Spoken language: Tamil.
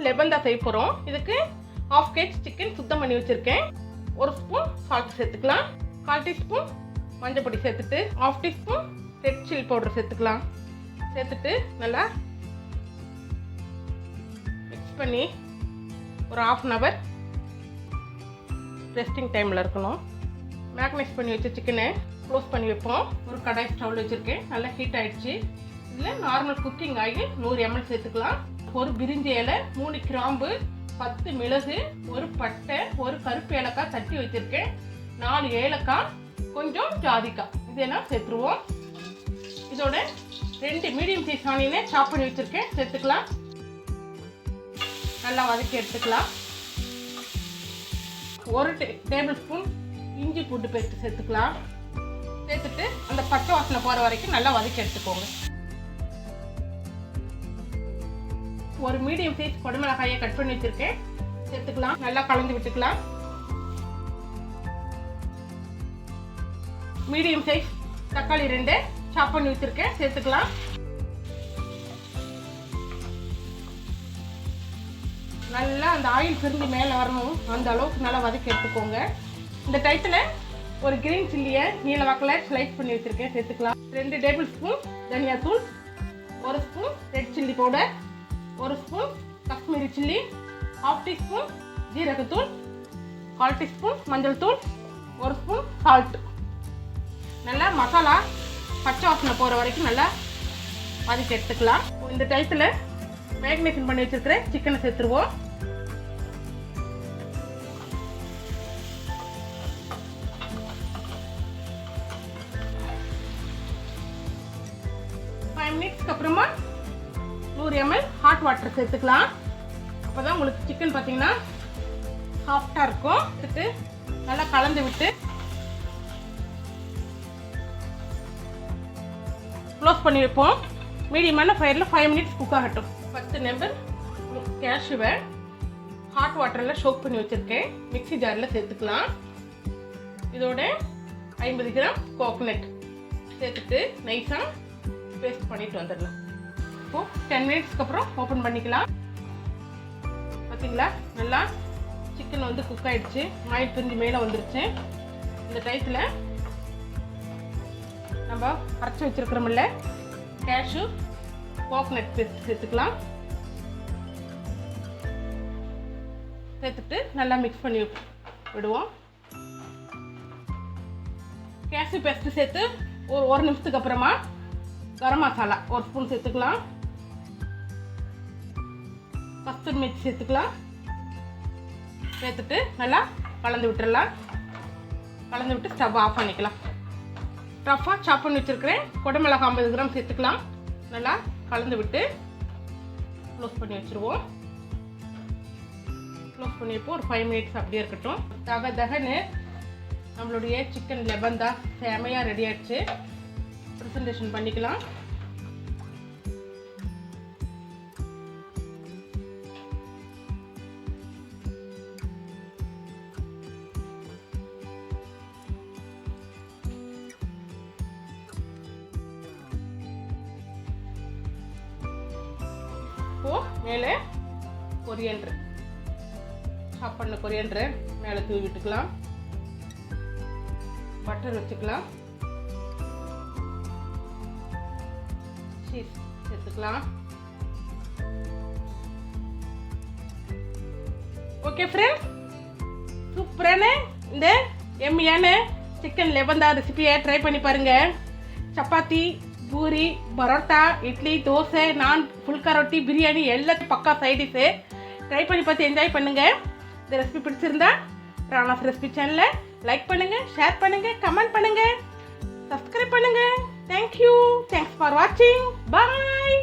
லெமன் தான் செய்ய போகிறோம். இதுக்கு 1/2 kg சிக்கன் சுத்தம் பண்ணி வச்சுருக்கேன். 1 ஸ்பூன் சால்ட் சேர்த்துக்கலாம். 1/4 டீஸ்பூன் மஞ்சள் பொடி சேர்த்துட்டு 1/2 டீஸ்பூன் ரெட் சில்லி பவுடர் சேர்த்துக்கலாம். சேர்த்துட்டு நல்லா மிக்ஸ் பண்ணி ஒரு 1/2 hour ரெஸ்டிங் டைமில் இருக்கணும். மேக்னேட் பண்ணி வச்ச சிக்கனை க்ளோஸ் பண்ணி வைப்போம். ஒரு கடாய் ஸ்டவ்வில் வச்சுருக்கேன். நல்லா ஹீட் ஆகிடுச்சு. இதில் நார்மல் குக்கிங் ஆயில் 100 ml சேர்த்துக்கலாம். ஒரு பிரிஞ்சி இலை, 3 கிராம்பு, 10 மிளகு, ஒரு பட்டை, ஒரு கருப்பு ஏலக்காய் தட்டி வச்சுருக்கேன், 4 ஏலக்காய், கொஞ்சம் ஜாதிக்காய், இதெல்லாம் சேர்த்துருவோம். இதோட 2 மீடியம் சைஸ் ஆனியனை சாப் பண்ணி வச்சுருக்கேன், சேர்த்துக்கலாம். நல்லா வதக்கி எடுத்துக்கலாம். 1 டேபிள் ஸ்பூன் இஞ்சி பூண்டு பேஸ்ட் சேர்த்துக்கலாம். சேர்த்துட்டு அந்த பச்சை வாசனை போகிற வரைக்கும் நல்லா வதக்கி எடுத்துக்கோங்க. ஒரு மீடியம் சைஸ் குடமிளகாயை கட் பண்ணி வச்சுருக்கேன், சேர்த்துக்கலாம். நல்லா கலந்து விட்டுக்கலாம். மீடியம் சைஸ் தக்காளி 2 சாப் பண்ணி வச்சுருக்கேன், சேர்த்துக்கலாம். நல்லா அந்த ஆயில் பிரிஞ்சு மேலே வரணும், அந்த அளவுக்கு நல்லா வதக்கி எடுத்துக்கோங்க. இந்த டைத்தில் ஒரு கிரீன் சில்லியை நீல வாக்கில் ஸ்லைஸ் பண்ணி வச்சுருக்கேன், சேர்த்துக்கலாம். 2 டேபிள் ஸ்பூன் தனியாத்தூள், 1 spoon red chilli powder, 1 spoon Kashmiri chilli, 1/2 teaspoon ஜீரகத்தூள், 1/4 டீஸ்பூன் மஞ்சள் தூள், 1 ஸ்பூன் சால்ட். நல்லா மசாலா பச்சை வாசனை போகிற வரைக்கும் நல்லா வதக்கி எடுத்துக்கலாம். இந்த டைத்தில் மேக்னேஷன் பண்ணி வச்சுருக்கிற சிக்கனை சேர்த்துருவோம். மினிட்ஸ்க்கு அப்புறமா 100 ml ஹாட் வாட்டர் சேர்த்துக்கலாம். அப்போ தான் உங்களுக்கு சிக்கன் பார்த்தீங்கன்னா சாஃப்டாக இருக்கும். எடுத்து நல்லா கலந்து விட்டு க்ளோஸ் பண்ணி வைப்போம். மீடியமான ஃபயரில் 5 மினிட்ஸ் குக் ஆகட்டும். 10 நம்பர் கேஷ்யூவை ஹாட் வாட்டரில் சோக் பண்ணி வச்சுருக்கேன், மிக்ஸி ஜாரில் சேர்த்துக்கலாம். இதோட 50 கிராம் கோகோனட் சேர்த்துட்டு நைஸாக பேஸ்ட் பண்ணிட்டு வந்துடலாம். இப்போது 10 மினிட்ஸ்க்கு அப்புறம் ஓப்பன் பண்ணிக்கலாம். பார்த்தீங்களா, நல்லா சிக்கன் வந்து குக் ஆகிடுச்சு, ஆயில் பிரிஞ்சு மேலே வந்துருச்சு. இந்த டைத்தில் நம்ம அரைச்சி வச்சுருக்கிறோமில்ல கேஷ்யூ கோகோனட் பேஸ்ட் சேர்த்துக்கலாம். சேர்த்துட்டு நல்லா மிக்ஸ் பண்ணி விடுவோம். கேஷ்யூ பேஸ்ட்டு சேர்த்து ஒரு நிமிஷத்துக்கு அப்புறமா கரம் மசாலா 1 ஸ்பூன் சேர்த்துக்கலாம். கஸ்தூரி மேத்தி சேர்த்துக்கலாம். சேர்த்துட்டு நல்லா கலந்து விட்டுடலாம். கலந்து விட்டு ஸ்டவ் ஆஃப் பண்ணிக்கலாம். ரஃபாக சாப் பண்ணி வச்சுருக்கிறேன் குடமிளகாய் 50 கிராம் சேர்த்துக்கலாம். நல்லா கலந்து விட்டு க்ளோஸ் பண்ணி வச்சுருவோம். க்ளோஸ் பண்ணிப்போ ஒரு 5 மினிட்ஸ் அப்படியே இருக்கட்டும். தகன்னு நம்மளுடைய சிக்கன் லெபந்தா செமையாக ரெடி ஆகிடுச்சு. ப்ரெசன்டேஷன் பண்ணிக்கலாம். மேலே கொரியண்டர் சாப் பண்ண கொரியண்டர் மேலே தூவி விட்டுக்கலாம். பட்டர் வச்சுக்கலாம். சீஸ் சேர்த்துக்கலாம். ஓகே ஃப்ரெண்ட்ஸ், சூப்பரான இந்த எம்மியான சிக்கன் லெபந்தா ரெசிபியை ட்ரை பண்ணி பாருங்கள். சப்பாத்தி, பூரி, பரோட்டா, இட்லி, தோசை, நான், புல்கா ரொட்டி, பிரியாணி எல்லாத்தையும் பக்கா சைடிஷு ட்ரை பண்ணி பார்த்து என்ஜாய் பண்ணுங்கள். இந்த ரெசிபி பிடிச்சிருந்தா ராணாஸ் ரெசிபி சேனலை லைக் பண்ணுங்கள், ஷேர் பண்ணுங்கள், கமெண்ட் பண்ணுங்கள், சப்ஸ்கிரைப் பண்ணுங்கள். தேங்க்யூ. தேங்க்ஸ் ஃபார் வாட்சிங். பாய்.